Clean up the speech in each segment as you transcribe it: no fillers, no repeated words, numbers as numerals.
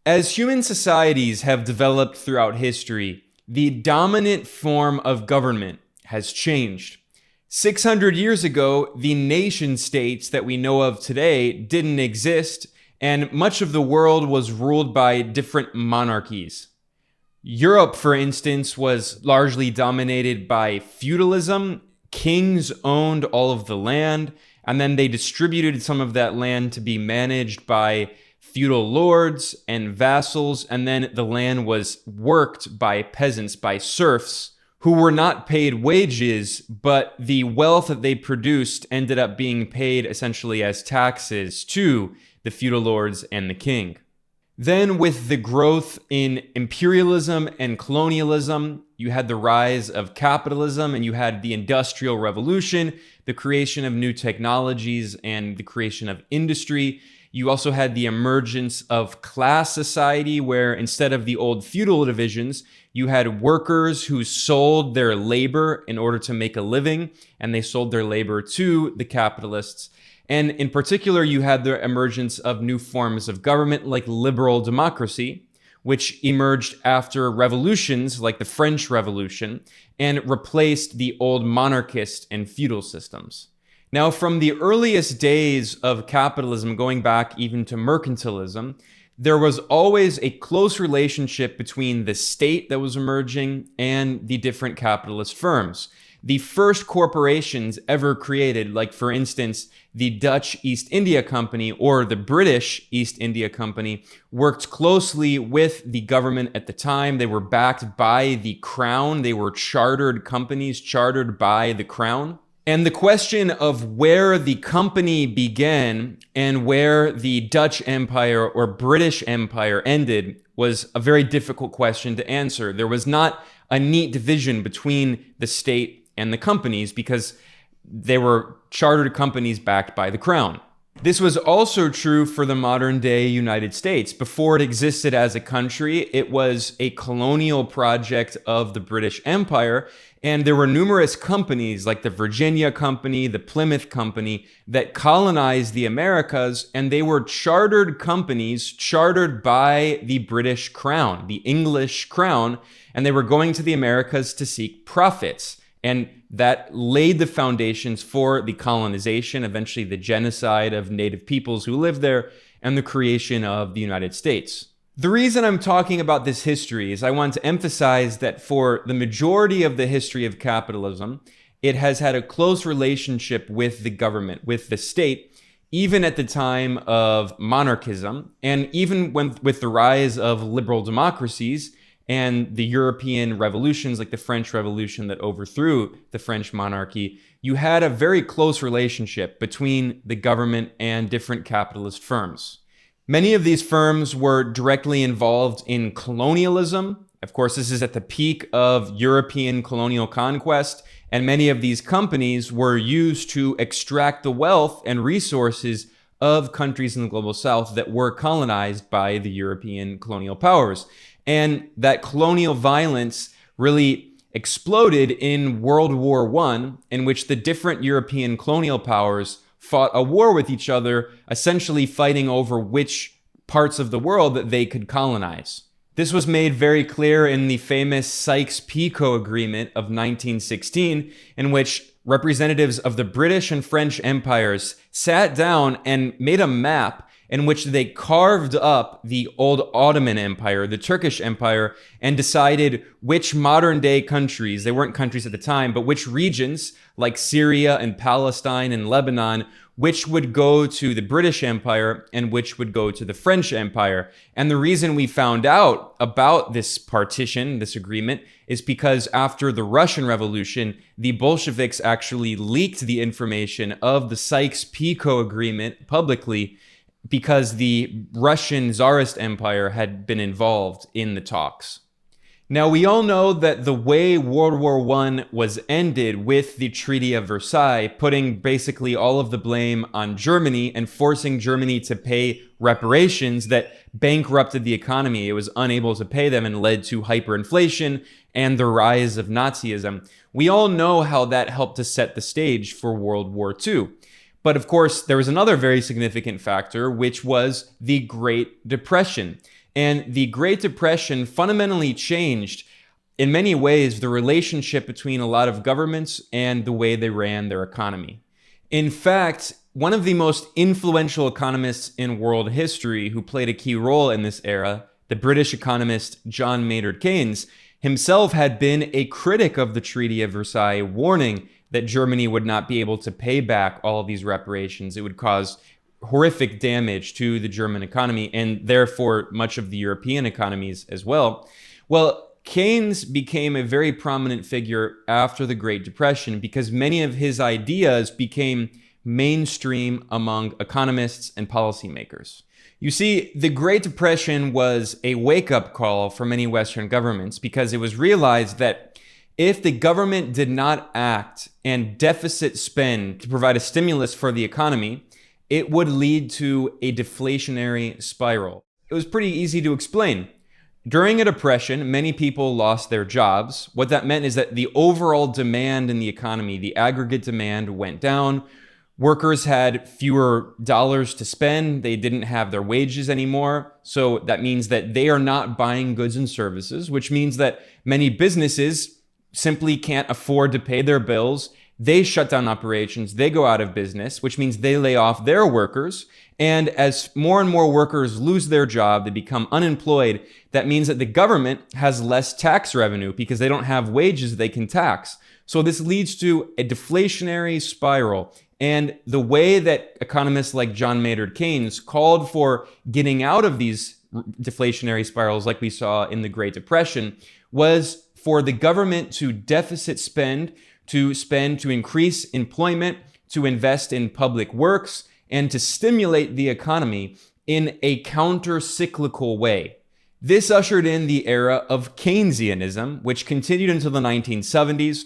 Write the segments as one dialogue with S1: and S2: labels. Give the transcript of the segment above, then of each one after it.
S1: As human societies have developed throughout history, the dominant form of government has changed. 600 years ago, the nation states that we know of today didn't exist, and much of the world was ruled by different monarchies. Europe, for instance, was largely dominated by feudalism. Kings owned all of the land, and then they distributed some of that land to be managed by feudal lords and vassals, and then the land was worked by peasants, by serfs, who were not paid wages, but the wealth that they produced ended up being paid essentially as taxes to the feudal lords and the king. Then with the growth in imperialism and colonialism, you had the rise of capitalism and you had the Industrial Revolution, the creation of new technologies and the creation of industry. You also had the emergence of class society, where instead of the old feudal divisions, you had workers who sold their labor in order to make a living, and they sold their labor to the capitalists. And in particular, you had the emergence of new forms of government like liberal democracy, which emerged after revolutions like the French Revolution and replaced the old monarchist and feudal systems. Now, from the earliest days of capitalism, going back even to mercantilism, there was always a close relationship between the state that was emerging and the different capitalist firms. The first corporations ever created, like for instance, the Dutch East India Company or the British East India Company, worked closely with the government at the time. They were backed by the crown. They were chartered companies, chartered by the crown. And the question of where the company began and where the Dutch Empire or British Empire ended was a very difficult question to answer. There was not a neat division between the state and the companies because they were chartered companies backed by the crown. This was also true for the modern day United States. Before it existed as a country, it was a colonial project of the British Empire, and there were numerous companies like the Virginia Company, the Plymouth Company, that colonized the Americas, and they were chartered companies chartered by the British Crown, the English Crown, and they were going to the Americas to seek profits. And that laid the foundations for the colonization, eventually the genocide of native peoples who lived there, and the creation of the United States. The reason I'm talking about this history is I want to emphasize that for the majority of the history of capitalism, it has had a close relationship with the government, with the state, even at the time of monarchism, and even with the rise of liberal democracies and the European revolutions like the French Revolution that overthrew the French monarchy, you had a very close relationship between the government and different capitalist firms. Many of these firms were directly involved in colonialism. Of course, this is at the peak of European colonial conquest, and many of these companies were used to extract the wealth and resources of countries in the global south that were colonized by the European colonial powers. And that colonial violence really exploded in World War I, in which the different European colonial powers fought a war with each other, essentially fighting over which parts of the world that they could colonize. This was made very clear in the famous Sykes-Picot Agreement of 1916, in which representatives of the British and French empires sat down and made a map in which they carved up the old Ottoman Empire, the Turkish Empire, and decided which modern day countries, they weren't countries at the time, but which regions like Syria and Palestine and Lebanon, which would go to the British Empire and which would go to the French Empire. And the reason we found out about this partition, this agreement, is because after the Russian Revolution, the Bolsheviks actually leaked the information of the Sykes-Picot Agreement publicly, because the Russian Tsarist Empire had been involved in the talks. Now, we all know that the way World War I was ended with the Treaty of Versailles, putting basically all of the blame on Germany and forcing Germany to pay reparations that bankrupted the economy. It was unable to pay them and led to hyperinflation and the rise of Nazism. We all know how that helped to set the stage for World War II. But of course, there was another very significant factor, which was the Great Depression. And the Great Depression fundamentally changed, in many ways, the relationship between a lot of governments and the way they ran their economy. In fact, one of the most influential economists in world history who played a key role in this era, the British economist John Maynard Keynes, himself had been a critic of the Treaty of Versailles, warning that Germany would not be able to pay back all of these reparations. It would cause horrific damage to the German economy and therefore much of the European economies as well. Well, Keynes became a very prominent figure after the Great Depression because many of his ideas became mainstream among economists and policymakers. You see, the Great Depression was a wake-up call for many Western governments because it was realized that if the government did not act and deficit spend to provide a stimulus for the economy, it would lead to a deflationary spiral. It was pretty easy to explain. During a depression, many people lost their jobs. What that meant is that the overall demand in the economy, the aggregate demand, went down. Workers had fewer dollars to spend. They didn't have their wages anymore. So that means that they are not buying goods and services, which means that many businesses simply can't afford to pay their bills. They shut down operations. They go out of business, which means they lay off their workers. And as more and more workers lose their job, they become unemployed. That means that the government has less tax revenue because they don't have wages they can tax. So this leads to a deflationary spiral. And the way that economists like John Maynard Keynes called for getting out of these deflationary spirals like we saw in the Great Depression was for the government to deficit spend, to increase employment, to invest in public works, and to stimulate the economy in a counter-cyclical way. This ushered in the era of Keynesianism, which continued until the 1970s.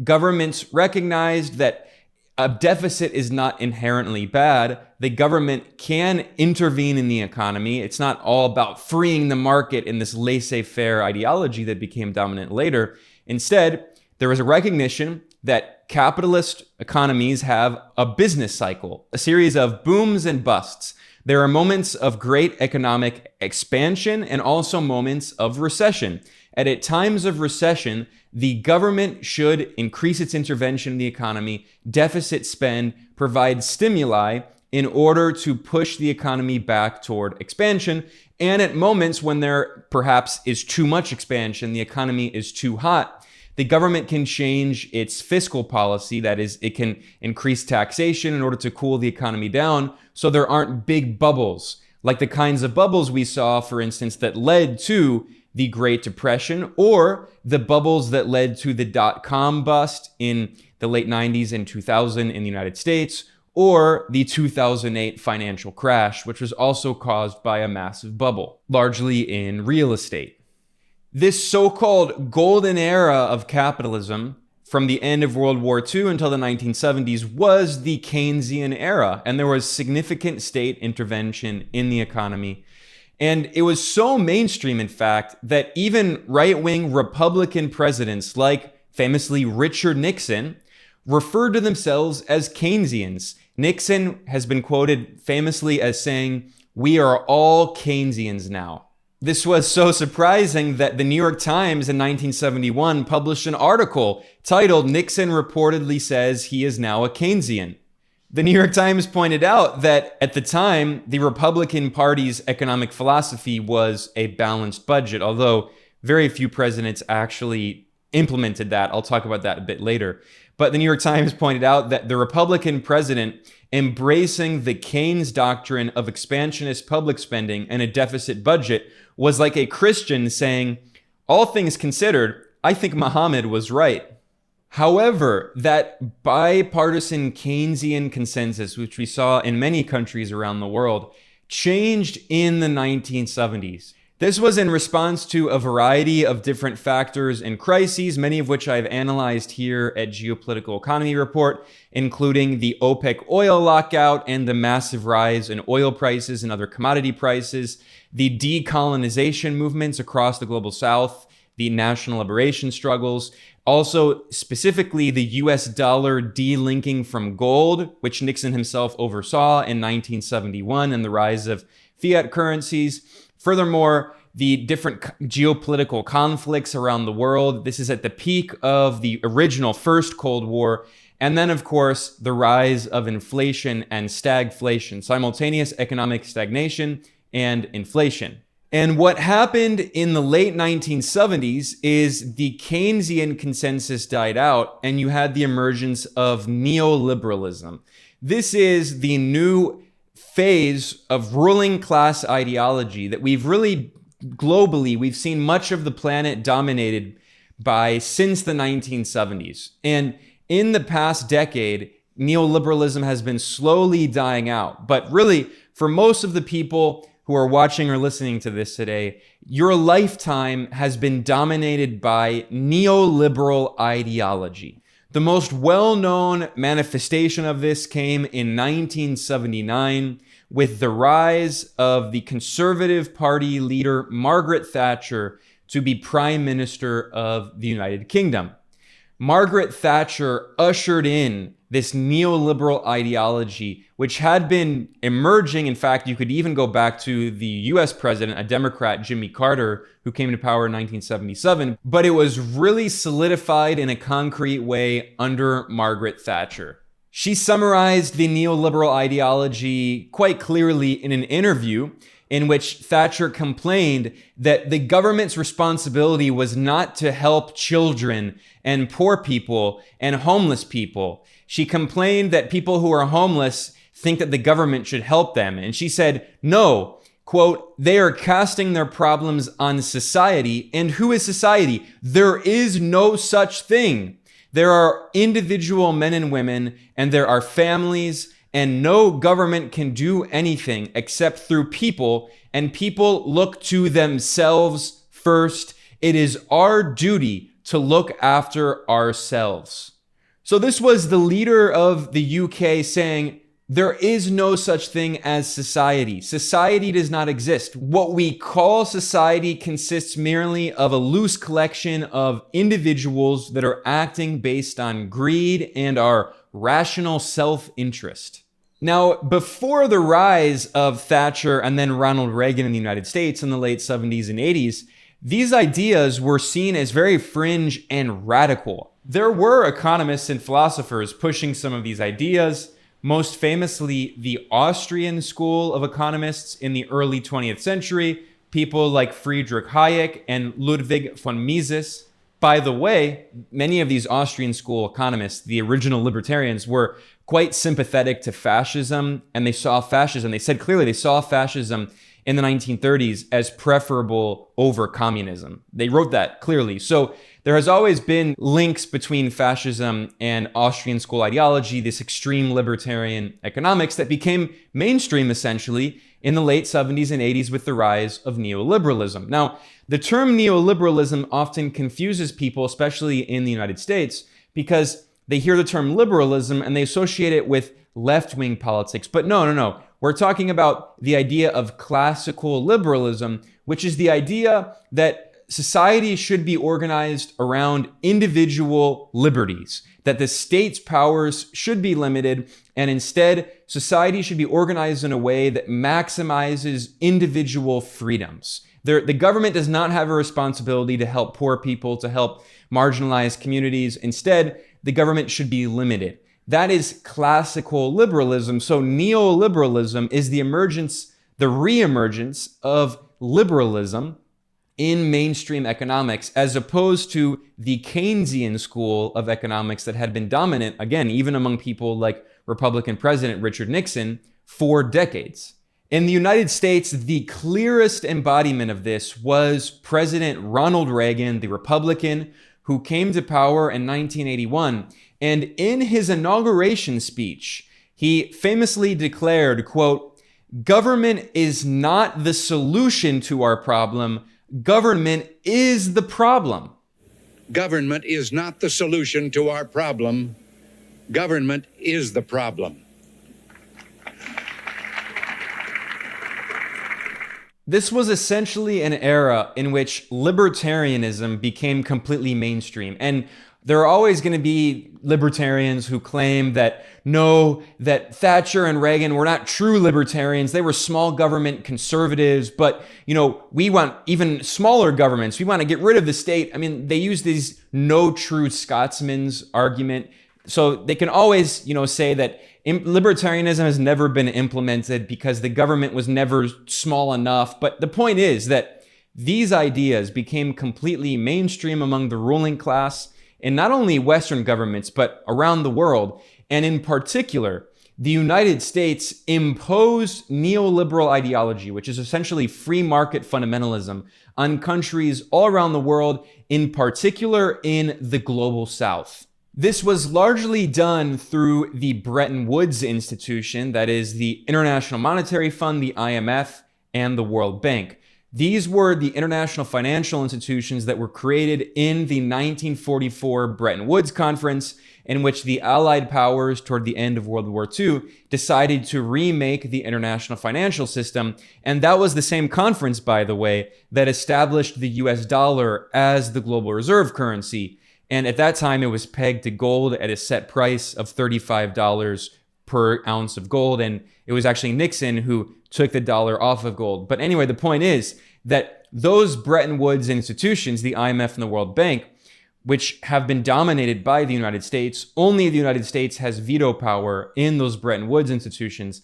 S1: Governments recognized that a deficit is not inherently bad. The government can intervene in the economy. It's not all about freeing the market in this laissez-faire ideology that became dominant later. Instead, there was a recognition that capitalist economies have a business cycle, a series of booms and busts. There are moments of great economic expansion and also moments of recession. And at times of recession, the government should increase its intervention in the economy, deficit spend, provide stimuli in order to push the economy back toward expansion. And at moments when there perhaps is too much expansion, the economy is too hot, the government can change its fiscal policy. That is, it can increase taxation in order to cool the economy down so there aren't big bubbles, like the kinds of bubbles we saw, for instance, that led to the Great Depression, or the bubbles that led to the dot-com bust in the late 90s and 2000 in the United States, or the 2008 financial crash, which was also caused by a massive bubble, largely in real estate. This so-called golden era of capitalism from the end of World War II until the 1970s was the Keynesian era, and there was significant state intervention in the economy. And it was so mainstream, in fact, that even right-wing Republican presidents like famously Richard Nixon referred to themselves as Keynesians. Nixon has been quoted famously as saying, "We are all Keynesians now." This was so surprising that the New York Times in 1971 published an article titled "Nixon Reportedly Says He Is Now a Keynesian." The New York Times pointed out that at the time, the Republican Party's economic philosophy was a balanced budget, although very few presidents actually implemented that. I'll talk about that a bit later. But the New York Times pointed out that the Republican president embracing the Keynes doctrine of expansionist public spending and a deficit budget was like a Christian saying, "All things considered, I think Muhammad was right." However, that bipartisan Keynesian consensus, which we saw in many countries around the world, changed in the 1970s. This was in response to a variety of different factors and crises, many of which I've analyzed here at Geopolitical Economy Report, including the OPEC oil lockout and the massive rise in oil prices and other commodity prices, the decolonization movements across the global south, the national liberation struggles, also specifically the US dollar delinking from gold, which Nixon himself oversaw in 1971, and the rise of fiat currencies. Furthermore, the different geopolitical conflicts around the world. This is at the peak of the original First Cold War. And then, of course, the rise of inflation and stagflation, simultaneous economic stagnation and inflation. And what happened in the late 1970s is the Keynesian consensus died out, and you had the emergence of neoliberalism. This is the new phase of ruling class ideology that we've seen much of the planet dominated by since the 1970s. And in the past decade, neoliberalism has been slowly dying out. But really, for most of the people who are watching or listening to this today, your lifetime has been dominated by neoliberal ideology. The most well-known manifestation of this came in 1979 with the rise of the Conservative Party leader Margaret Thatcher to be Prime Minister of the United Kingdom. Margaret Thatcher ushered in this neoliberal ideology, which had been emerging. In fact, you could even go back to the US president, a Democrat, Jimmy Carter, who came to power in 1977. But it was really solidified in a concrete way under Margaret Thatcher. She summarized the neoliberal ideology quite clearly in an interview in which Thatcher complained that the government's responsibility was not to help children and poor people and homeless people. She complained that people who are homeless think that the government should help them. And she said, no, quote, they are casting their problems on society. And who is society? There is no such thing. There are individual men and women, and there are families, and no government can do anything except through people, and people look to themselves first. It is our duty to look after ourselves. So this was the leader of the UK saying, there is no such thing as society. Society does not exist. What we call society consists merely of a loose collection of individuals that are acting based on greed and our rational self-interest. Now, before the rise of Thatcher and then Ronald Reagan in the United States in the late 70s and 80s, these ideas were seen as very fringe and radical. There were economists and philosophers pushing some of these ideas, most famously the Austrian school of economists in the early 20th century, people like Friedrich Hayek and Ludwig von Mises. By the way, many of these Austrian school economists, the original libertarians, were quite sympathetic to fascism, and they said clearly they saw fascism in the 1930s as preferable over communism. They wrote that clearly. So there has always been links between fascism and Austrian school ideology, this extreme libertarian economics that became mainstream essentially in the late 70s and 80s with the rise of neoliberalism. Now, the term neoliberalism often confuses people, especially in the United States, because they hear the term liberalism and they associate it with left-wing politics. But no. We're talking about the idea of classical liberalism, which is the idea that society should be organized around individual liberties, that the state's powers should be limited, and instead, society should be organized in a way that maximizes individual freedoms. The government does not have a responsibility to help poor people, to help marginalized communities. Instead, the government should be limited. That is classical liberalism. So neoliberalism is the re-emergence of liberalism in mainstream economics, as opposed to the Keynesian school of economics that had been dominant, again, even among people like Republican President Richard Nixon for decades. In the United States, the clearest embodiment of this was President Ronald Reagan, the Republican, who came to power in 1981. And in his inauguration speech, he famously declared, quote, "Government is not the solution to our problem. Government is the problem."
S2: Government is not the solution to our problem. Government is the problem.
S1: This was essentially an era in which libertarianism became completely mainstream. And There are always going to be libertarians who claim that no, that Thatcher and Reagan were not true libertarians. They were small government conservatives, but we want even smaller governments. We want to get rid of the state. I mean, they use these no true Scotsman's argument. So they can always, say that libertarianism has never been implemented because the government was never small enough. But the point is that these ideas became completely mainstream among the ruling class in not only Western governments, but around the world. And in particular, the United States imposed neoliberal ideology, which is essentially free market fundamentalism, on countries all around the world, in particular in the global South. This was largely done through the Bretton Woods institution, that is the International Monetary Fund, the IMF, and the World Bank. These were the international financial institutions that were created in the 1944 Bretton Woods Conference, in which the Allied powers toward the end of World War II decided to remake the international financial system. And that was the same conference, by the way, that established the US dollar as the global reserve currency. And at that time, it was pegged to gold at a set price of $35 per ounce of gold. And it was actually Nixon who took the dollar off of gold. But anyway, the point is that those Bretton Woods institutions, the IMF and the World Bank, which have been dominated by the United States, only the United States has veto power in those Bretton Woods institutions.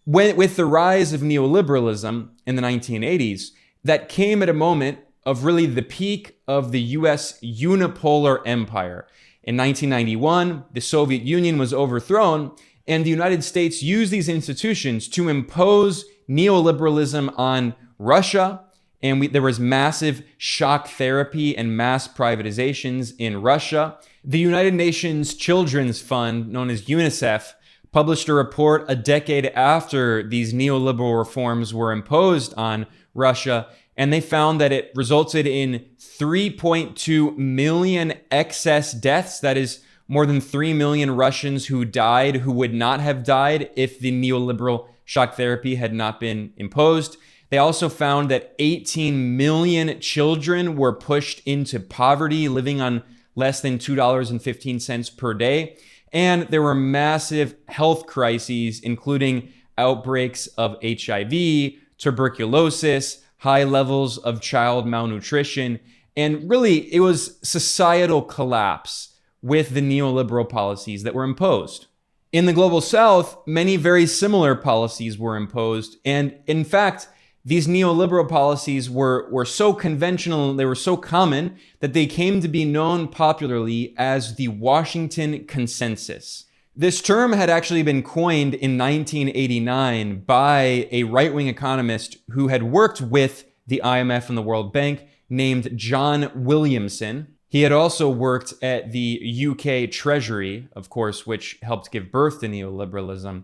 S1: With the rise of neoliberalism in the 1980s, that came at a moment of really the peak of the US unipolar empire. In 1991, the Soviet Union was overthrown, and the United States used these institutions to impose neoliberalism on Russia. And there was massive shock therapy and mass privatizations in Russia. The United Nations Children's Fund, known as UNICEF, published a report a decade after these neoliberal reforms were imposed on Russia, and they found that it resulted in 3.2 million excess deaths. That is more than 3 million Russians who died who would not have died if the neoliberal shock therapy had not been imposed. They also found that 18 million children were pushed into poverty, living on less than $2.15 per day. And there were massive health crises, including outbreaks of HIV, tuberculosis, high levels of child malnutrition. And really, it was societal collapse with the neoliberal policies that were imposed. In the global South, many very similar policies were imposed. And in fact, these neoliberal policies were so conventional, they were so common, that they came to be known popularly as the Washington Consensus. This term had actually been coined in 1989 by a right-wing economist who had worked with the IMF and the World Bank named John Williamson. He had also worked at the UK Treasury, of course, which helped give birth to neoliberalism.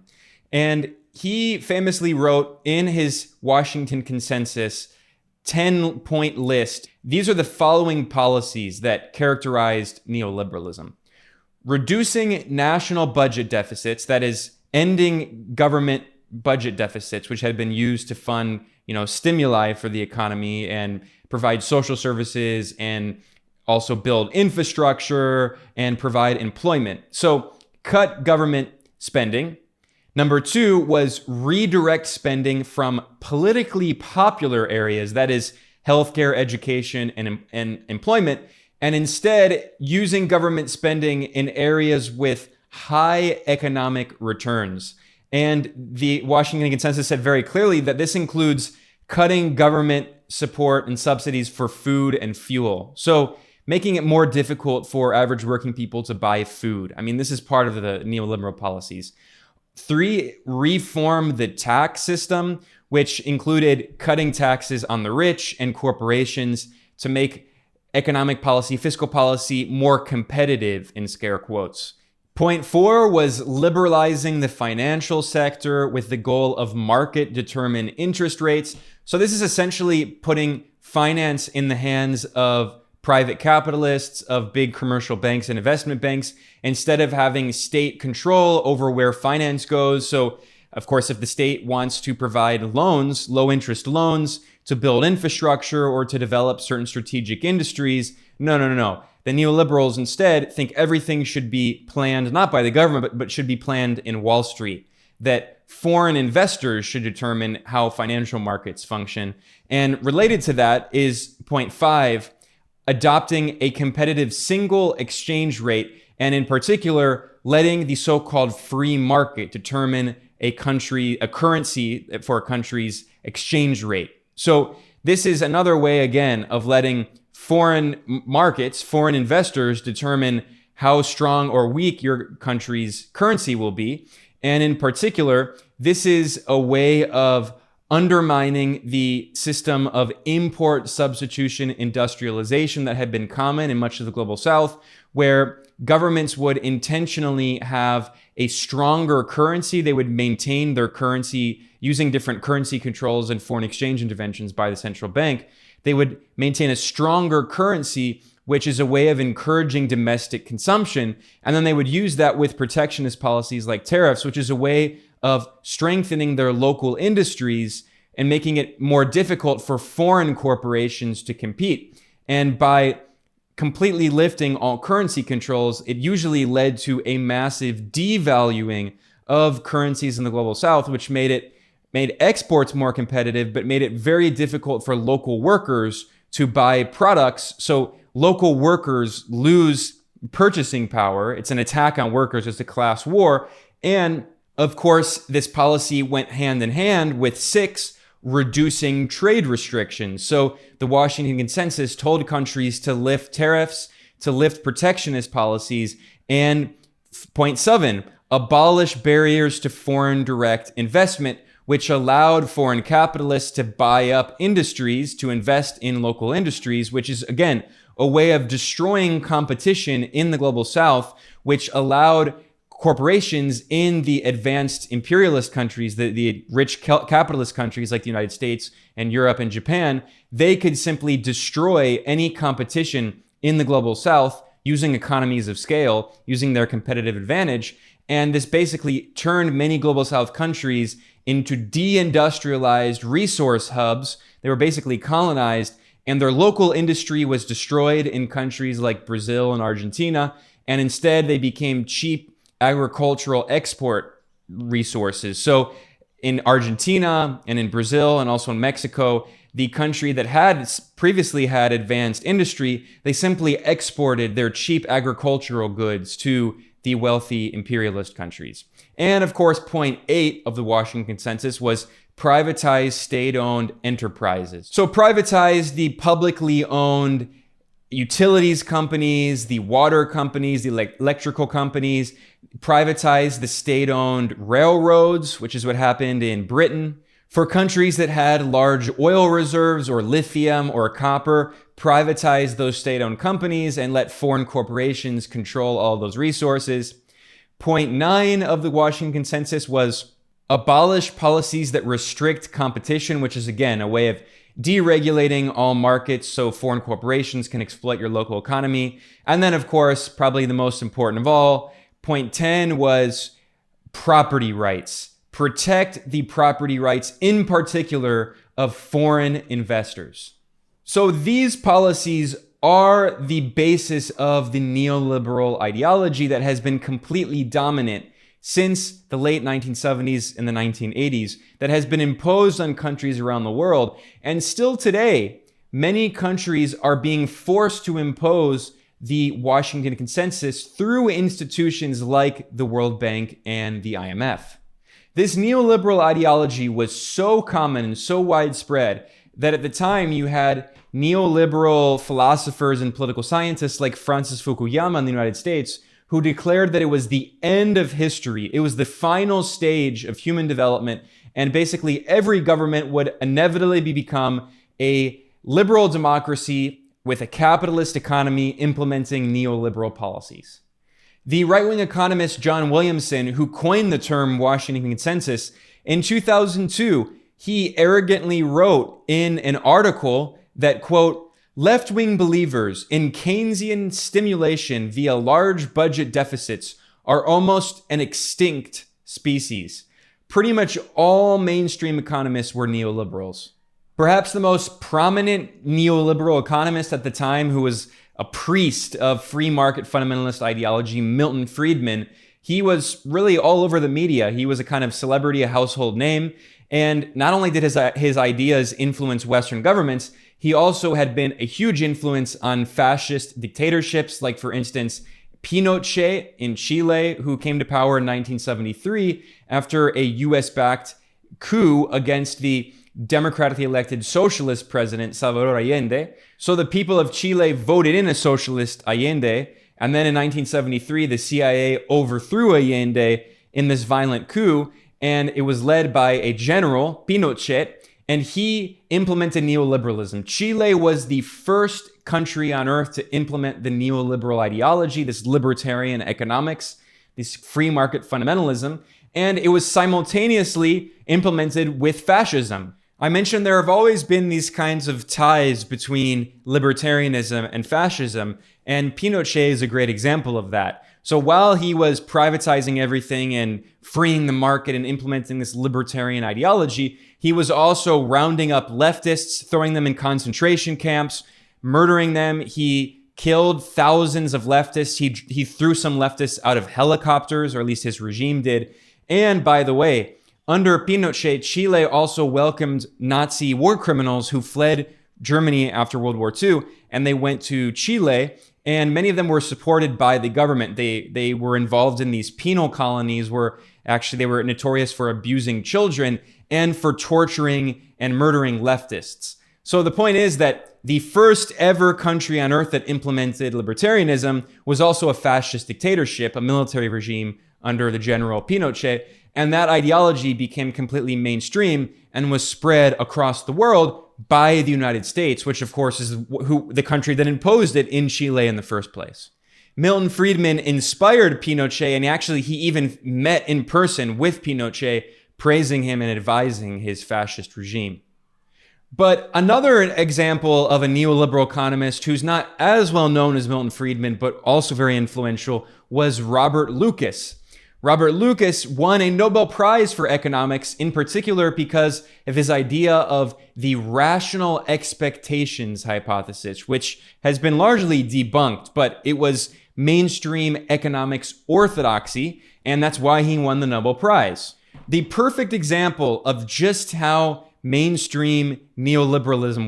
S1: And he famously wrote in his Washington Consensus 10-point list, these are the following policies that characterized neoliberalism. Reducing national budget deficits, that is, ending government budget deficits, which had been used to fund, stimuli for the economy and provide social services and also build infrastructure and provide employment. So cut government spending. Number 2 was redirect spending from politically popular areas, that is healthcare, education, and employment, and instead using government spending in areas with high economic returns. And the Washington Consensus said very clearly that this includes cutting government support and subsidies for food and fuel. So making it more difficult for average working people to buy food. I mean, this is part of the neoliberal policies. 3, reform the tax system, which included cutting taxes on the rich and corporations to make economic policy, fiscal policy more competitive, in scare quotes. Point 4 was liberalizing the financial sector with the goal of market-determined interest rates. So this is essentially putting finance in the hands of private capitalists, of big commercial banks and investment banks, instead of having state control over where finance goes. So, of course, if the state wants to provide loans, low interest loans to build infrastructure or to develop certain strategic industries. No. The neoliberals instead think everything should be planned not by the government, but should be planned in Wall Street. That foreign investors should determine how financial markets function. And related to that is point 5, adopting a competitive single exchange rate, and in particular, letting the so-called free market determine a currency for a country's exchange rate. So this is another way, again, of letting foreign markets, foreign investors determine how strong or weak your country's currency will be. And in particular, this is a way of undermining the system of import substitution industrialization that had been common in much of the global South, where governments would intentionally have a stronger currency. They would maintain their currency using different currency controls and foreign exchange interventions by the central bank. They would maintain a stronger currency, which is a way of encouraging domestic consumption. And then they would use that with protectionist policies like tariffs, which is a way of strengthening their local industries and making it more difficult for foreign corporations to compete. And by completely lifting all currency controls, it usually led to a massive devaluing of currencies in the global South, which made exports more competitive, but made it very difficult for local workers to buy products. So local workers lose purchasing power. It's an attack on workers. It's a class war. And of course, this policy went hand in hand with 6, reducing trade restrictions. So the Washington Consensus told countries to lift tariffs, to lift protectionist policies, and point 7, abolish barriers to foreign direct investment, which allowed foreign capitalists to buy up industries, to invest in local industries, which is, again, a way of destroying competition in the global South, which allowed corporations in the advanced imperialist countries, the rich capitalist countries like the United States and Europe and Japan, they could simply destroy any competition in the global South using economies of scale, using their competitive advantage. And this basically turned many global South countries into deindustrialized resource hubs. They were basically colonized, and their local industry was destroyed in countries like Brazil and Argentina. And instead, they became cheap agricultural export resources. So in Argentina and in Brazil and also in Mexico, the country that had previously had advanced industry, they simply exported their cheap agricultural goods to the wealthy imperialist countries. And of course, point 8 of the Washington Consensus was privatize state-owned enterprises. So privatize the publicly owned utilities companies, the water companies, the electrical companies, privatize the state-owned railroads, which is what happened in Britain. For countries that had large oil reserves or lithium or copper, privatize those state-owned companies and let foreign corporations control all those resources. Point 9 of the Washington Consensus was abolish policies that restrict competition, which is, again, a way of deregulating all markets so foreign corporations can exploit your local economy. And then, of course, probably the most important of all, point 10 was property rights. Protect the property rights, in particular, of foreign investors. So these policies are the basis of the neoliberal ideology that has been completely dominant since the late 1970s and the 1980s, that has been imposed on countries around the world. And still today, many countries are being forced to impose the Washington Consensus through institutions like the World Bank and the IMF. This neoliberal ideology was so common and so widespread that at the time you had neoliberal philosophers and political scientists like Francis Fukuyama in the United States who declared that it was the end of history. It was the final stage of human development, and basically every government would inevitably become a liberal democracy with a capitalist economy implementing neoliberal policies. The right-wing economist John Williamson, who coined the term Washington Consensus, in 2002, he arrogantly wrote in an article that, quote, left-wing believers in Keynesian stimulation via large budget deficits are almost an extinct species. Pretty much all mainstream economists were neoliberals. Perhaps the most prominent neoliberal economist at the time, who was a priest of free market fundamentalist ideology, Milton Friedman, he was really all over the media. He was a kind of celebrity, a household name. And not only did his ideas influence Western governments, he also had been a huge influence on fascist dictatorships, like, for instance, Pinochet in Chile, who came to power in 1973 after a US-backed coup against the democratically elected socialist president Salvador Allende. So the people of Chile voted in a socialist Allende, and then in 1973, the CIA overthrew Allende in this violent coup, and it was led by a general, Pinochet, and he implemented neoliberalism. Chile was the first country on earth to implement the neoliberal ideology, this libertarian economics, this free market fundamentalism, and it was simultaneously implemented with fascism. I mentioned there have always been these kinds of ties between libertarianism and fascism, and Pinochet is a great example of that. So while he was privatizing everything and freeing the market and implementing this libertarian ideology, he was also rounding up leftists, throwing them in concentration camps, murdering them. He killed thousands of leftists. He threw some leftists out of helicopters, or at least his regime did. And by the way, under Pinochet, Chile also welcomed Nazi war criminals who fled Germany after World War II, and they went to Chile, and many of them were supported by the government. They were involved in these penal colonies where actually they were notorious for abusing children and for torturing and murdering leftists. So the point is that the first ever country on earth that implemented libertarianism was also a fascist dictatorship, a military regime under the general Pinochet. And that ideology became completely mainstream and was spread across the world by the United States, which of course is the country that imposed it in Chile in the first place. Milton Friedman inspired Pinochet, and he even met in person with Pinochet, praising him and advising his fascist regime. But another example of a neoliberal economist who's not as well known as Milton Friedman, but also very influential, was Robert Lucas. Robert Lucas won a Nobel Prize for economics, in particular because of his idea of the rational expectations hypothesis, which has been largely debunked, but it was mainstream economics orthodoxy, and that's why he won the Nobel Prize. The perfect example of just how mainstream neoliberalism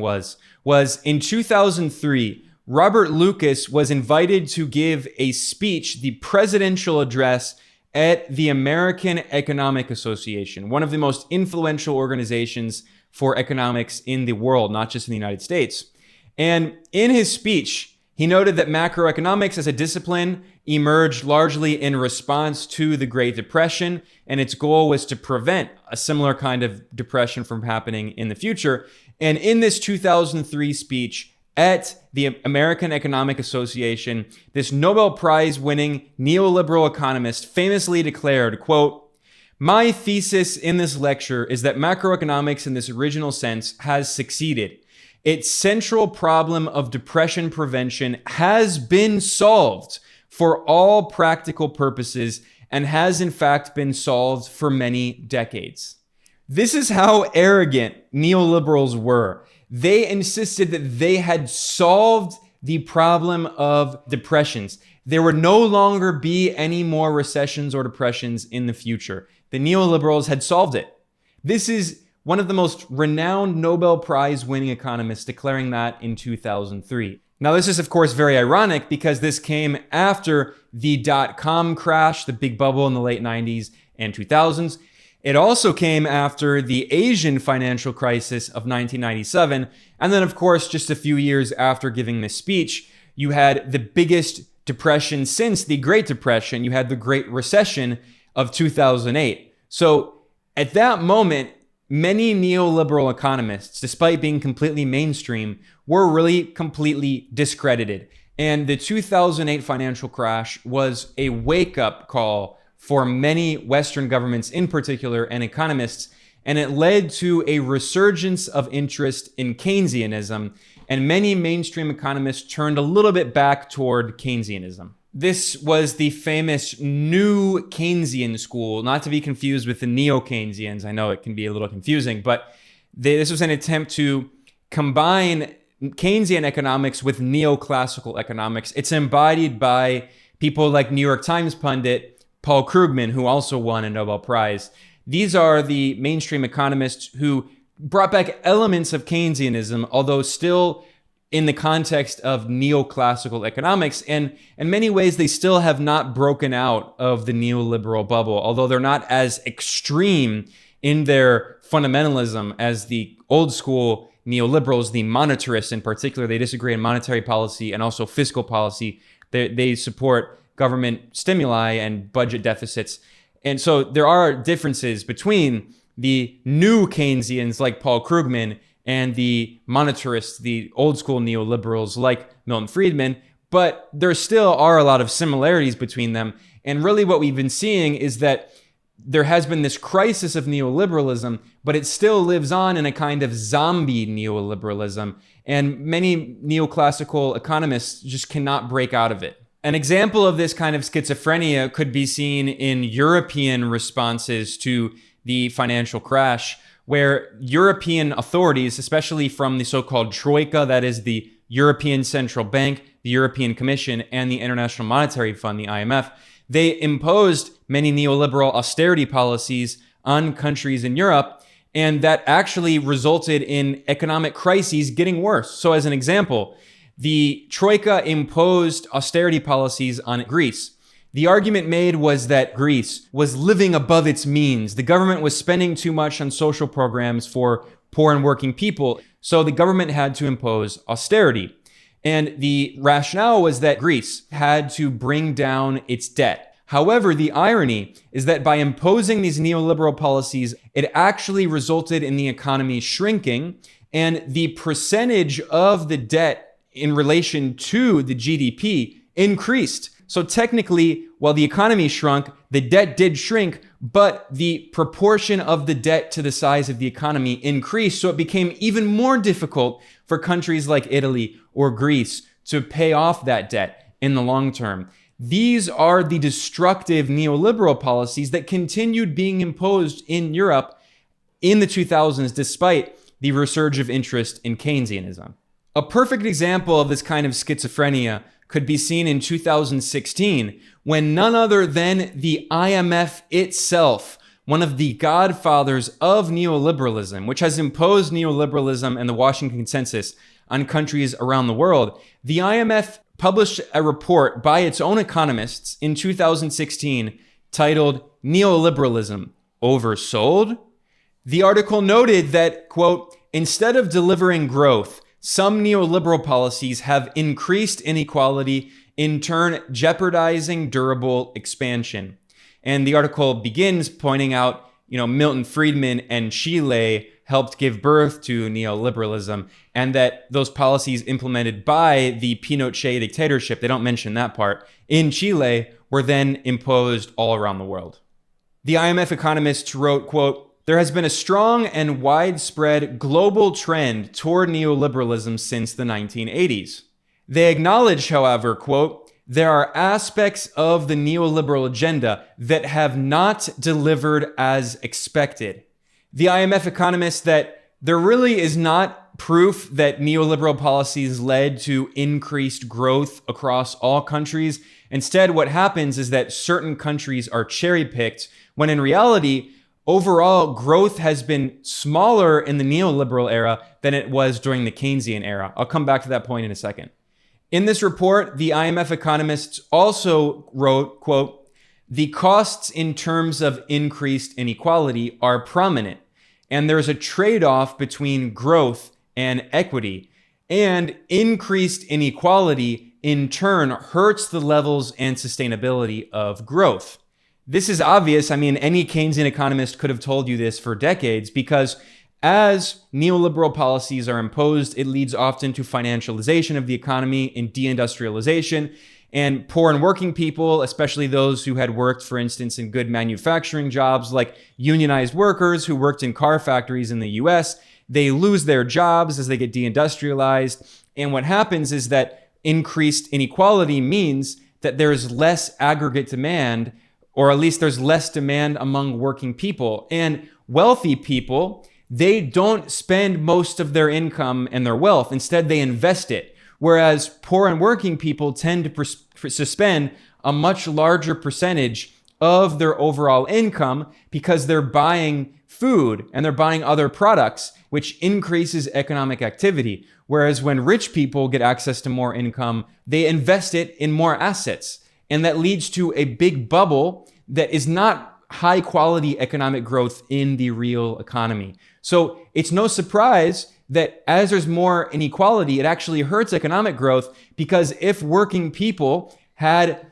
S1: was in 2003, Robert Lucas was invited to give a speech, the presidential address, at the American Economic Association, one of the most influential organizations for economics in the world, not just in the United States. And in his speech, he noted that macroeconomics as a discipline emerged largely in response to the Great Depression, and its goal was to prevent a similar kind of depression from happening in the future. And in this 2003 speech, at the American Economic Association, this Nobel Prize winning neoliberal economist famously declared, quote, "My thesis in this lecture is that macroeconomics in this original sense has succeeded. Its central problem of depression prevention has been solved for all practical purposes and has in fact been solved for many decades." This is how arrogant neoliberals were. They insisted that they had solved the problem of depressions. There would no longer be any more recessions or depressions in the future. The neoliberals had solved it. This is one of the most renowned Nobel Prize winning economists declaring that in 2003. Now, this is, of course, very ironic because this came after the dot-com crash, the big bubble in the late 90s and 2000s. It also came after the Asian financial crisis of 1997. And then, of course, just a few years after giving this speech, you had the biggest depression since the Great Depression. You had the Great Recession of 2008. So at that moment, many neoliberal economists, despite being completely mainstream, were really completely discredited. And the 2008 financial crash was a wake-up call for many Western governments in particular and economists, and it led to a resurgence of interest in Keynesianism, and many mainstream economists turned a little bit back toward Keynesianism. This was the famous new Keynesian school, not to be confused with the neo-Keynesians. I know it can be a little confusing, but This was an attempt to combine Keynesian economics with neoclassical economics. It's embodied by people like New York Times pundit Paul Krugman, who also won a Nobel Prize. These are the mainstream economists who brought back elements of Keynesianism, although still in the context of neoclassical economics. And in many ways, they still have not broken out of the neoliberal bubble, although they're not as extreme in their fundamentalism as the old school neoliberals, the monetarists in particular. They disagree on monetary policy and also fiscal policy. They support government stimuli and budget deficits. And so there are differences between the new Keynesians like Paul Krugman and the monetarists, the old school neoliberals like Milton Friedman, but there still are a lot of similarities between them. And really what we've been seeing is that there has been this crisis of neoliberalism, but it still lives on in a kind of zombie neoliberalism. And many neoclassical economists just cannot break out of it. An example of this kind of schizophrenia could be seen in European responses to the financial crash, where European authorities, especially from the so-called Troika, that is the European Central Bank, the European Commission, and the International Monetary Fund, the IMF, they imposed many neoliberal austerity policies on countries in Europe, and that actually resulted in economic crises getting worse. So as an example, the Troika imposed austerity policies on Greece. The argument made was that Greece was living above its means. The government was spending too much on social programs for poor and working people, so the government had to impose austerity. And the rationale was that Greece had to bring down its debt. However, the irony is that by imposing these neoliberal policies, it actually resulted in the economy shrinking, and the percentage of the debt in relation to the GDP increased. So technically, while the economy shrunk, the debt did shrink, but the proportion of the debt to the size of the economy increased. So it became even more difficult for countries like Italy or Greece to pay off that debt in the long term. These are the destructive neoliberal policies that continued being imposed in Europe in the 2000s, despite the resurge of interest in Keynesianism. A perfect example of this kind of schizophrenia could be seen in 2016, when none other than the IMF itself, one of the godfathers of neoliberalism, which has imposed neoliberalism and the Washington Consensus on countries around the world, the IMF published a report by its own economists in 2016 titled Neoliberalism Oversold? The article noted that, quote, instead of delivering growth, some neoliberal policies have increased inequality, in turn jeopardizing durable expansion. And the article begins pointing out, Milton Friedman and Chile helped give birth to neoliberalism, and that those policies implemented by the Pinochet dictatorship, they don't mention that part, in Chile were then imposed all around the world. The IMF economists wrote, quote, there has been a strong and widespread global trend toward neoliberalism since the 1980s. They acknowledge, however, quote, there are aspects of the neoliberal agenda that have not delivered as expected. The IMF economists that there really is not proof that neoliberal policies led to increased growth across all countries. Instead, what happens is that certain countries are cherry-picked, when in reality, overall, growth has been smaller in the neoliberal era than it was during the Keynesian era. I'll come back to that point in a second. In this report, the IMF economists also wrote, quote, the costs in terms of increased inequality are prominent, and there's a trade-off between growth and equity. And increased inequality, in turn, hurts the levels and sustainability of growth. This is obvious. I mean, any Keynesian economist could have told you this for decades, because as neoliberal policies are imposed, it leads often to financialization of the economy and deindustrialization. And poor and working people, especially those who had worked, for instance, in good manufacturing jobs, like unionized workers who worked in car factories in the US, they lose their jobs as they get deindustrialized. And what happens is that increased inequality means that there's less aggregate demand, or at least there's less demand among working people. And wealthy people, they don't spend most of their income and their wealth. Instead, they invest it. Whereas poor and working people tend to spend a much larger percentage of their overall income because they're buying food and they're buying other products, which increases economic activity. Whereas when rich people get access to more income, they invest it in more assets. And that leads to a big bubble that is not high quality economic growth in the real economy. So it's no surprise that as there's more inequality, it actually hurts economic growth, because if working people had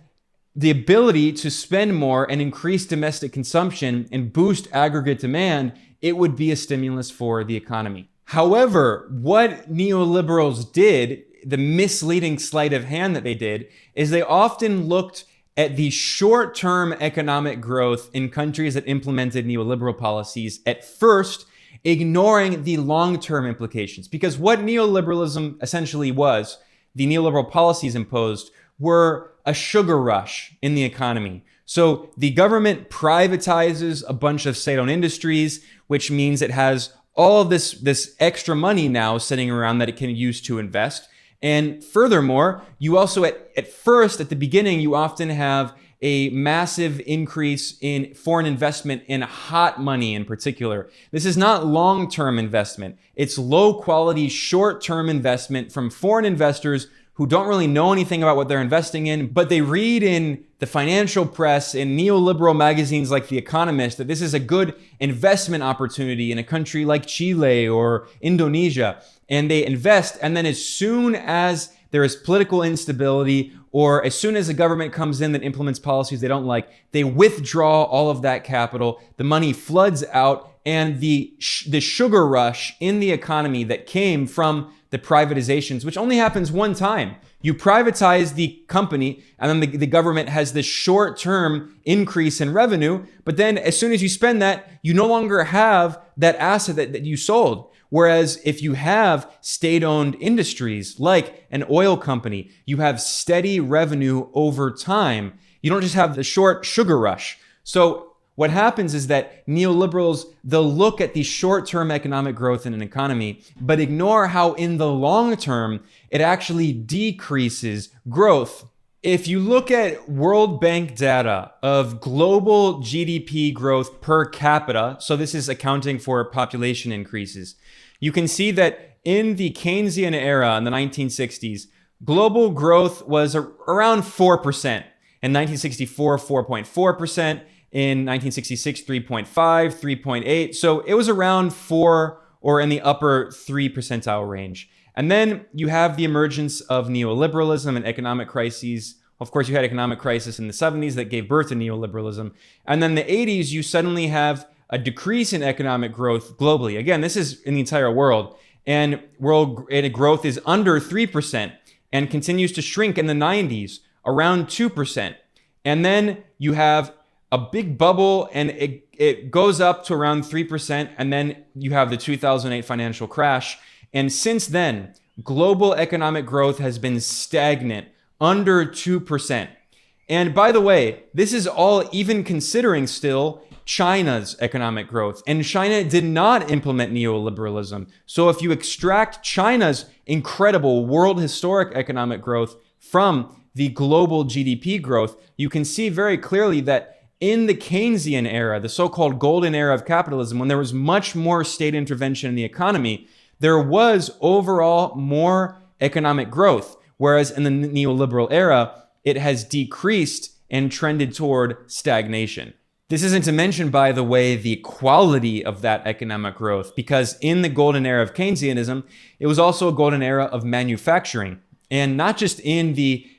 S1: the ability to spend more and increase domestic consumption and boost aggregate demand, it would be a stimulus for the economy. However, what neoliberals did, the misleading sleight of hand that they did, is they often looked at the short-term economic growth in countries that implemented neoliberal policies at first, ignoring the long-term implications. Because what neoliberalism essentially was, the neoliberal policies imposed, were a sugar rush in the economy. So the government privatizes a bunch of state-owned industries, which means it has all of this extra money now sitting around that it can use to invest. And furthermore, you also at the beginning, you often have a massive increase in foreign investment in hot money in particular. This is not long-term investment. It's low-quality, short-term investment from foreign investors who don't really know anything about what they're investing in, but they read in the financial press, in neoliberal magazines like The Economist, that this is a good investment opportunity in a country like Chile or Indonesia. And they invest, and then as soon as there is political instability, or as soon as a government comes in that implements policies they don't like, they withdraw all of that capital, the money floods out, and the sugar rush in the economy that came from the privatizations, which only happens one time. You privatize the company, and then the government has this short-term increase in revenue, but then as soon as you spend that, you no longer have that asset that you sold. Whereas if you have state-owned industries like an oil company, you have steady revenue over time. You don't just have the short sugar rush. So what happens is that neoliberals, they'll look at the short-term economic growth in an economy, but ignore how in the long term, it actually decreases growth. If you look at World Bank data of global GDP growth per capita, so this is accounting for population increases, you can see that in the Keynesian era in the 1960s, global growth was around 4%. In 1964, 4.4%. In 1966, 3.5, 3.8. So it was around 4 or in the upper 3 percentile range. And then you have the emergence of neoliberalism and economic crises. Of course, you had economic crisis in the 70s that gave birth to neoliberalism. And then the 80s, you suddenly have a decrease in economic growth globally. Again, this is in the entire world. And world growth is under 3% and continues to shrink in the 90s, around 2%. And then you have a big bubble, and it goes up to around 3%, and then you have the 2008 financial crash. And since then, global economic growth has been stagnant, under 2%. And by the way, this is all even considering still China's economic growth. And China did not implement neoliberalism. So if you extract China's incredible world historic economic growth from the global GDP growth, you can see very clearly that in the Keynesian era, the so-called golden era of capitalism, when there was much more state intervention in the economy, there was overall more economic growth. Whereas in the neoliberal era, it has decreased and trended toward stagnation. This isn't to mention, by the way, the quality of that economic growth, because in the golden era of Keynesianism, it was also a golden era of manufacturing. And not just in the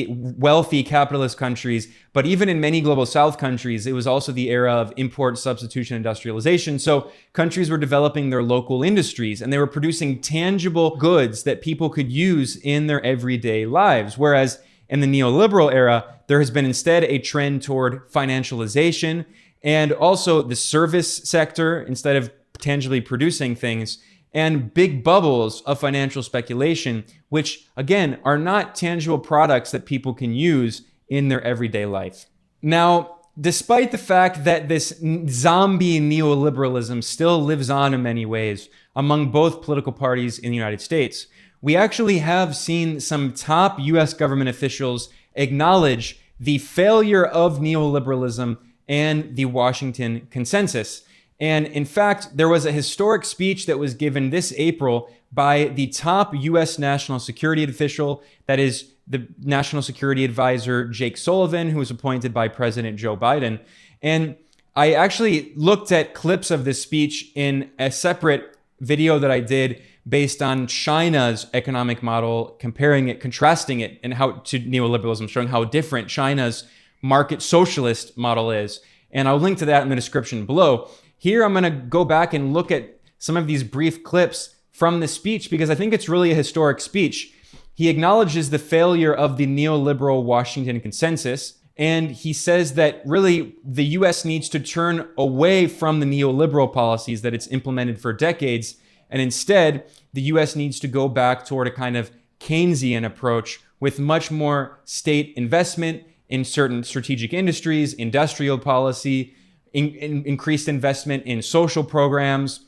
S1: wealthy capitalist countries, but even in many global south countries, it was also the era of import substitution industrialization. So countries were developing their local industries, and they were producing tangible goods that people could use in their everyday lives. Whereas in the neoliberal era, there has been instead a trend toward financialization, and also the service sector, instead of tangibly producing things, and big bubbles of financial speculation, which again are not tangible products that people can use in their everyday life. Now, despite the fact that this zombie neoliberalism still lives on in many ways among both political parties in the United States, we actually have seen some top US government officials acknowledge the failure of neoliberalism and the Washington Consensus. And in fact, there was a historic speech that was given this April by the top US national security official, that is the National Security Advisor Jake Sullivan, who was appointed by President Joe Biden. And I actually looked at clips of this speech in a separate video that I did based on China's economic model, comparing it, contrasting it, and how to neoliberalism, showing how different China's market socialist model is. And I'll link to that in the description below. Here, I'm going to go back and look at some of these brief clips from the speech because I think it's really a historic speech. He acknowledges the failure of the neoliberal Washington Consensus, and he says that really the US needs to turn away from the neoliberal policies that it's implemented for decades, and instead the US needs to go back toward a kind of Keynesian approach with much more state investment in certain strategic industries, industrial policy, increased investment in social programs,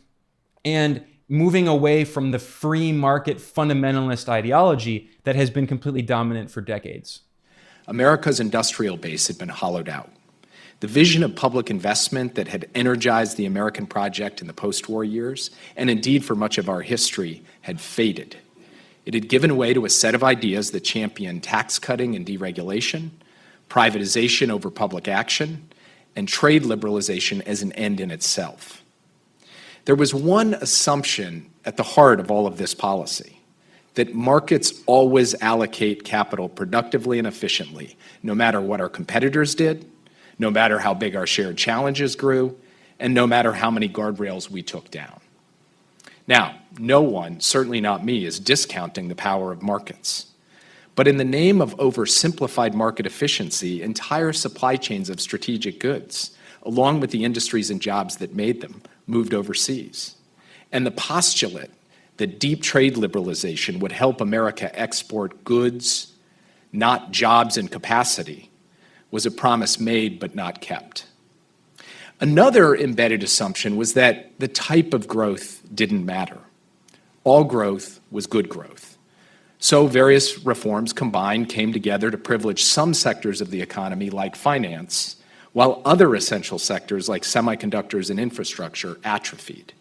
S1: and moving away from the free market fundamentalist ideology that has been completely dominant for decades.
S3: America's industrial base had been hollowed out. The vision of public investment that had energized the American project in the post-war years, and indeed for much of our history, had faded. It had given way to a set of ideas that championed tax cutting and deregulation, privatization over public action, and trade liberalization as an end in itself. There was one assumption at the heart of all of this policy, that markets always allocate capital productively and efficiently, no matter what our competitors did, no matter how big our shared challenges grew, and no matter how many guardrails we took down. Now, no one, certainly not me, is discounting the power of markets. But in the name of oversimplified market efficiency, entire supply chains of strategic goods, along with the industries and jobs that made them, moved overseas. And the postulate that deep trade liberalization would help America export goods, not jobs and capacity, was a promise made but not kept. Another embedded assumption was that the type of growth didn't matter. All growth was good growth. So various reforms combined came together to privilege some sectors of the economy, like finance, while other essential sectors like semiconductors and infrastructure atrophied.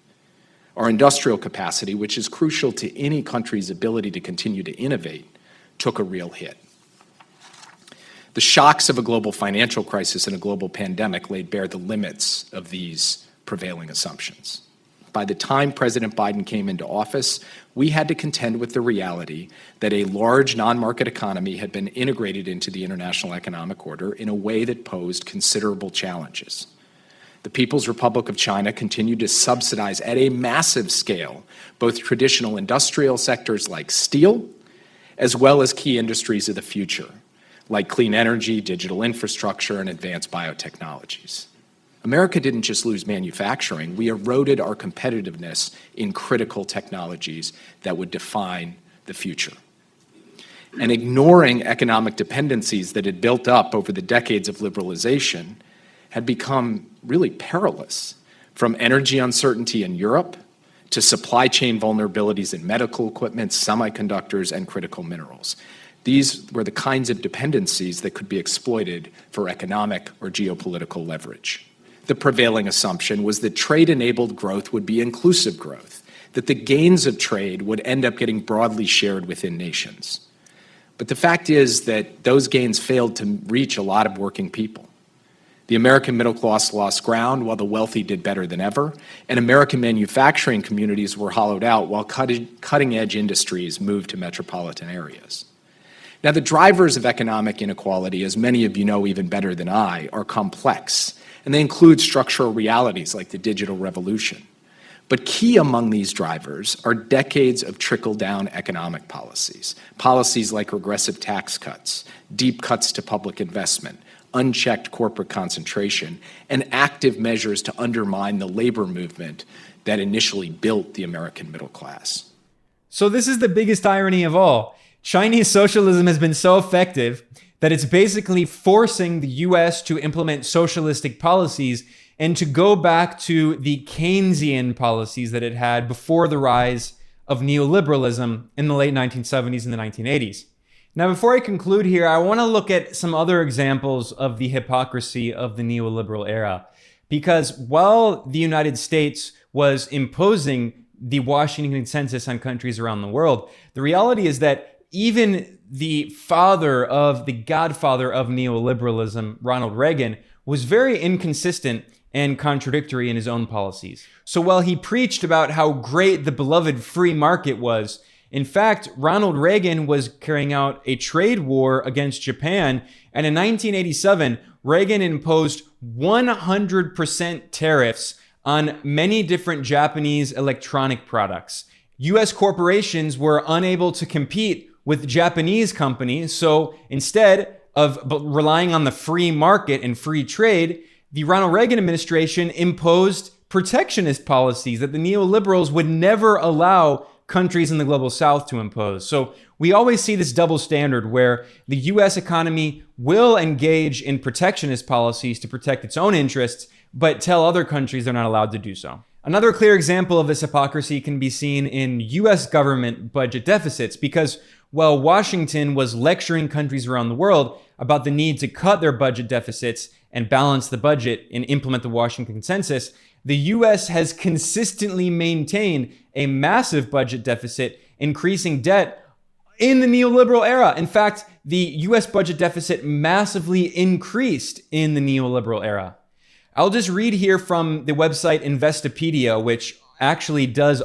S3: Our industrial capacity, which is crucial to any country's ability to continue to innovate, took a real hit. The shocks of a global financial crisis and a global pandemic laid bare the limits of these prevailing assumptions. By the time President Biden came into office, we had to contend with the reality that a large non-market economy had been integrated into the international economic order in a way that posed considerable challenges. The People's Republic of China continued to subsidize at a massive scale both traditional industrial sectors like steel, as well as key industries of the future, like clean energy, digital infrastructure, and advanced biotechnologies. America didn't just lose manufacturing, we eroded our competitiveness in critical technologies that would define the future. And ignoring economic dependencies that had built up over the decades of liberalization had become really perilous, from energy uncertainty in Europe to supply chain vulnerabilities in medical equipment, semiconductors, and critical minerals. These were the kinds of dependencies that could be exploited for economic or geopolitical leverage. The prevailing assumption was that trade-enabled growth would be inclusive growth, that the gains of trade would end up getting broadly shared within nations. But the fact is that those gains failed to reach a lot of working people. The American middle class lost ground while the wealthy did better than ever, and American manufacturing communities were hollowed out while cutting-edge industries moved to metropolitan areas. Now, the drivers of economic inequality, as many of you know even better than I, are complex, and they include structural realities like the digital revolution. But key among these drivers are decades of trickle-down economic policies, policies like regressive tax cuts, deep cuts to public investment, unchecked corporate concentration, and active measures to undermine the labor movement that initially built the American middle class.
S1: So this is the biggest irony of all. Chinese socialism has been so effective that it's basically forcing the US to implement socialistic policies and to go back to the Keynesian policies that it had before the rise of neoliberalism in the late 1970s and the 1980s. Now, before I conclude here, I want to look at some other examples of the hypocrisy of the neoliberal era. Because while the United States was imposing the Washington Consensus on countries around the world, the reality is that even the godfather of neoliberalism, Ronald Reagan, was very inconsistent and contradictory in his own policies. So while he preached about how great the beloved free market was, in fact, Ronald Reagan was carrying out a trade war against Japan, and in 1987, Reagan imposed 100% tariffs on many different Japanese electronic products. US corporations were unable to compete with Japanese companies, so instead of relying on the free market and free trade, the Ronald Reagan administration imposed protectionist policies that the neoliberals would never allow countries in the global south to impose. So we always see this double standard where the US economy will engage in protectionist policies to protect its own interests, but tell other countries they're not allowed to do so. Another clear example of this hypocrisy can be seen in US government budget deficits, because while Washington was lecturing countries around the world about the need to cut their budget deficits and balance the budget and implement the Washington Consensus, the US has consistently maintained a massive budget deficit, increasing debt in the neoliberal era. In fact, the US budget deficit massively increased in the neoliberal era. I'll just read here from the website Investopedia, which actually does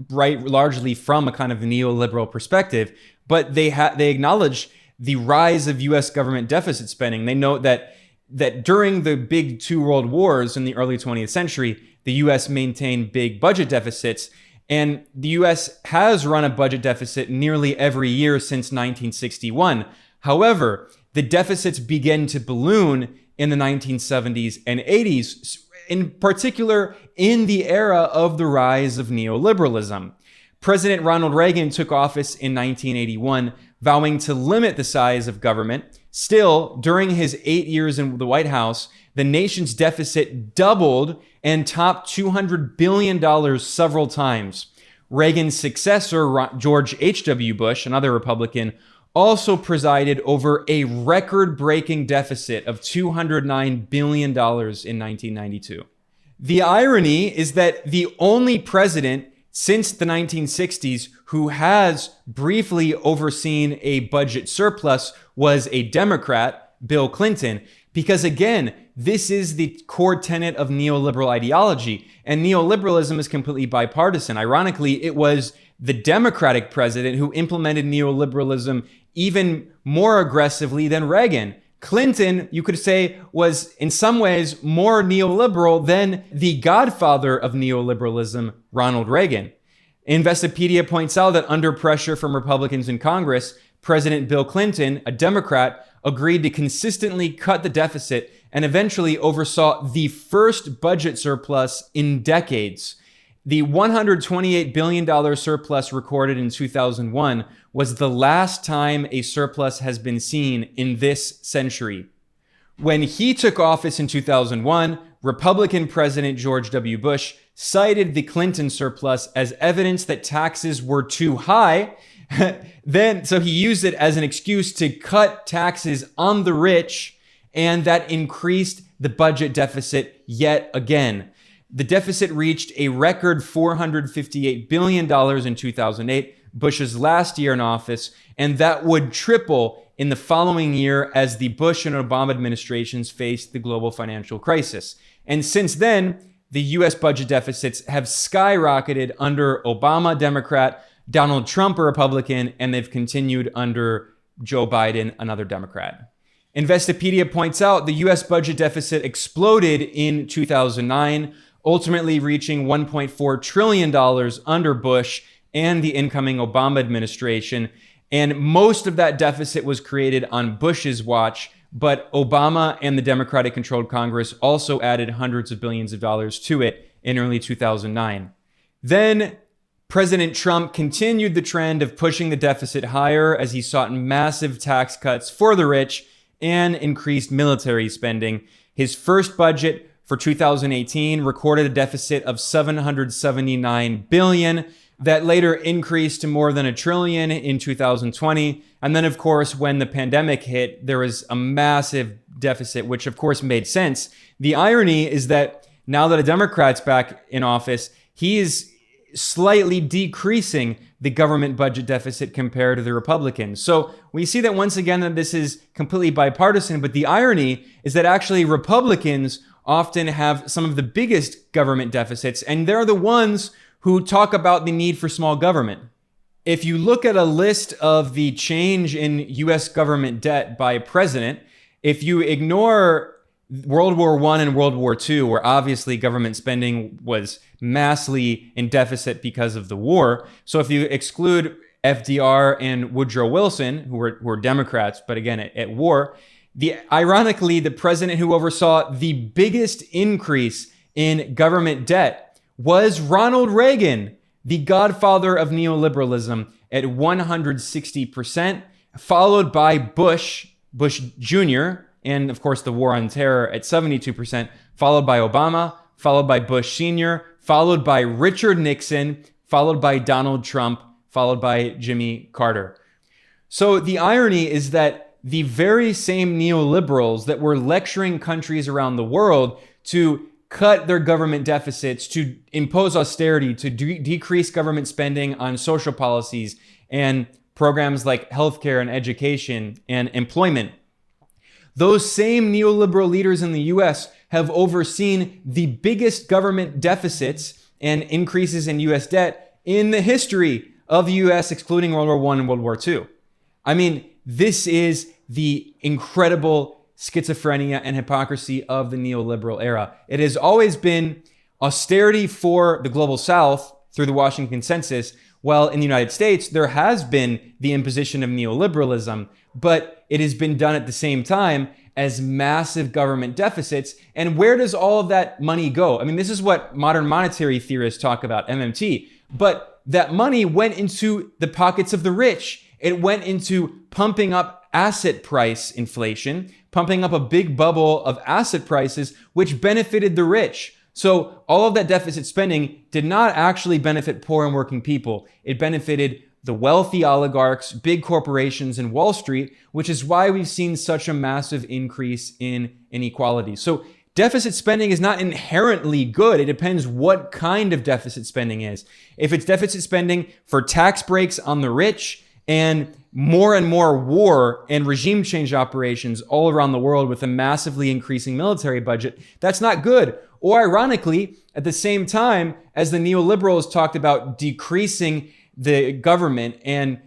S1: write largely from a kind of neoliberal perspective, but they acknowledge the rise of US government deficit spending. They note that during the big two world wars in the early 20th century, the US maintained big budget deficits, and the US has run a budget deficit nearly every year since 1961. However, the deficits began to balloon in the 1970s and 80s, in particular in the era of the rise of neoliberalism. President Ronald Reagan took office in 1981, vowing to limit the size of government. Still, during his 8 years in the White House, the nation's deficit doubled and topped $200 billion several times. Reagan's successor, George H.W. Bush, another Republican, also presided over a record-breaking deficit of $209 billion in 1992. The irony is that the only president since the 1960s who has briefly overseen a budget surplus was a Democrat, Bill Clinton, because again, this is the core tenet of neoliberal ideology, and neoliberalism is completely bipartisan. Ironically, it was the Democratic president who implemented neoliberalism even more aggressively than Reagan. Clinton, you could say, was in some ways more neoliberal than the godfather of neoliberalism, Ronald Reagan. Investopedia points out that under pressure from Republicans in Congress, President Bill Clinton, a Democrat, agreed to consistently cut the deficit and eventually oversaw the first budget surplus in decades. The $128 billion surplus recorded in 2001 was the last time a surplus has been seen in this century. When he took office in 2001, Republican President George W. Bush cited the Clinton surplus as evidence that taxes were too high. So he used it as an excuse to cut taxes on the rich, and that increased the budget deficit yet again. The deficit reached a record $458 billion in 2008, Bush's last year in office, and that would triple in the following year as the Bush and Obama administrations faced the global financial crisis. And since then, the US budget deficits have skyrocketed under Obama, Democrat, Donald Trump, a Republican, and they've continued under Joe Biden, another Democrat. Investopedia points out the US budget deficit exploded in 2009, ultimately reaching $1.4 trillion under Bush and the incoming Obama administration. And most of that deficit was created on Bush's watch, but Obama and the Democratic-controlled Congress also added hundreds of billions of dollars to it in early 2009. Then President Trump continued the trend of pushing the deficit higher as he sought massive tax cuts for the rich, and increased military spending. His first budget for 2018 recorded a deficit of $779 billion that later increased to more than $1 trillion in 2020. And then, of course, when the pandemic hit, there was a massive deficit, which of course made sense. The irony is that now that a Democrat's back in office, he is slightly decreasing the government budget deficit compared to the Republicans. So we see that once again that this is completely bipartisan, but the irony is that actually Republicans often have some of the biggest government deficits, and they're the ones who talk about the need for small government. If you look at a list of the change in US government debt by president, if you ignore World War I and World War II, where obviously government spending was massively in deficit because of the war. So if you exclude FDR and Woodrow Wilson, who were Democrats, but again, at war, ironically, the president who oversaw the biggest increase in government debt was Ronald Reagan, the godfather of neoliberalism, at 160%, followed by Bush Jr., and of course the war on terror at 72%, followed by Obama, followed by Bush Sr., followed by Richard Nixon, followed by Donald Trump, followed by Jimmy Carter. So the irony is that the very same neoliberals that were lecturing countries around the world to cut their government deficits, to impose austerity, to decrease government spending on social policies and programs like healthcare and education and employment, those same neoliberal leaders in the US have overseen the biggest government deficits and increases in US debt in the history of the US, excluding World War I and World War II. I mean, this is the incredible schizophrenia and hypocrisy of the neoliberal era. It has always been austerity for the global South through the Washington Consensus, while in the United States, there has been the imposition of neoliberalism, but it has been done at the same time as massive government deficits. And where does all of that money go? I mean, this is what modern monetary theorists talk about, MMT, but that money went into the pockets of the rich. It went into pumping up asset price inflation, pumping up a big bubble of asset prices, which benefited the rich. So all of that deficit spending did not actually benefit poor and working people. It benefited the wealthy oligarchs, big corporations, and Wall Street, which is why we've seen such a massive increase in inequality. So deficit spending is not inherently good. It depends what kind of deficit spending is. If it's deficit spending for tax breaks on the rich and more war and regime change operations all around the world with a massively increasing military budget, that's not good. Or ironically, at the same time as the neoliberals talked about decreasing the government and,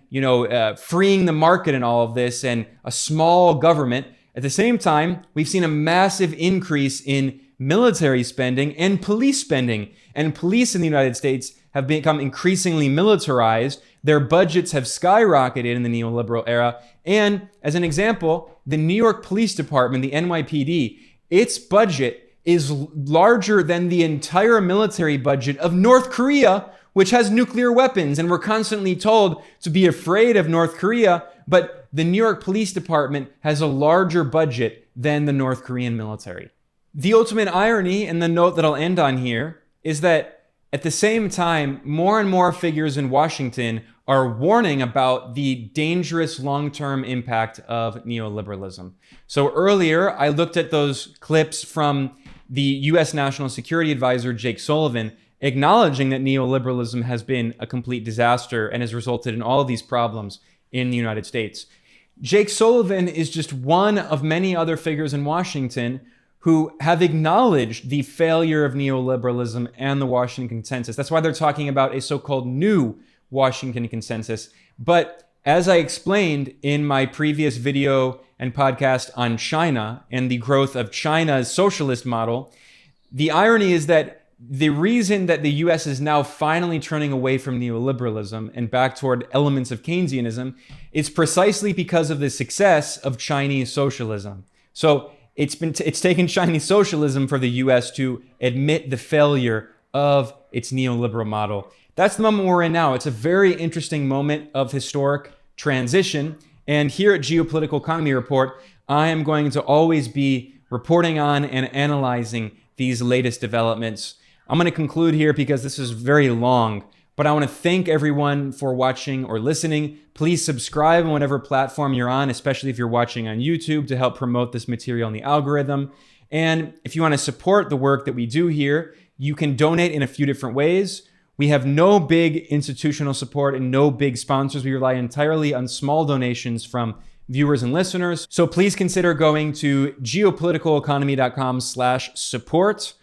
S1: freeing the market and all of this and a small government, at the same time, we've seen a massive increase in military spending and police spending. And police in the United States have become increasingly militarized. Their budgets have skyrocketed in the neoliberal era. And as an example, the New York Police Department, the NYPD, its budget is larger than the entire military budget of North Korea, which has nuclear weapons. And we're constantly told to be afraid of North Korea, but the New York Police Department has a larger budget than the North Korean military. The ultimate irony, and the note that I'll end on here, is that at the same time, more and more figures in Washington are warning about the dangerous long-term impact of neoliberalism. So earlier, I looked at those clips from the US National Security Advisor, Jake Sullivan, acknowledging that neoliberalism has been a complete disaster and has resulted in all of these problems in the United States. Jake Sullivan is just one of many other figures in Washington who have acknowledged the failure of neoliberalism and the Washington Consensus. That's why they're talking about a so-called new Washington Consensus. But as I explained in my previous video and podcast on China and the growth of China's socialist model, the irony is that the reason that the US is now finally turning away from neoliberalism and back toward elements of Keynesianism is precisely because of the success of Chinese socialism. So it's taken Chinese socialism for the US to admit the failure of its neoliberal model. That's the moment we're in now. It's a very interesting moment of historic transition. And here at Geopolitical Economy Report, I am going to always be reporting on and analyzing these latest developments. I'm going to conclude here because this is very long, but I want to thank everyone for watching or listening. Please subscribe on whatever platform you're on, especially if you're watching on YouTube, to help promote this material in the algorithm. And if you want to support the work that we do here, you can donate in a few different ways. We have no big institutional support and no big sponsors. We rely entirely on small donations from viewers and listeners. So please consider going to geopoliticaleconomy.com/support.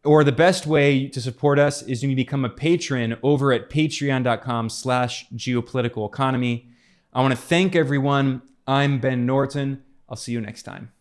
S1: Or the best way to support us is to become a patron over at patreon.com/geopoliticaleconomy. I want to thank everyone. I'm Ben Norton. I'll see you next time.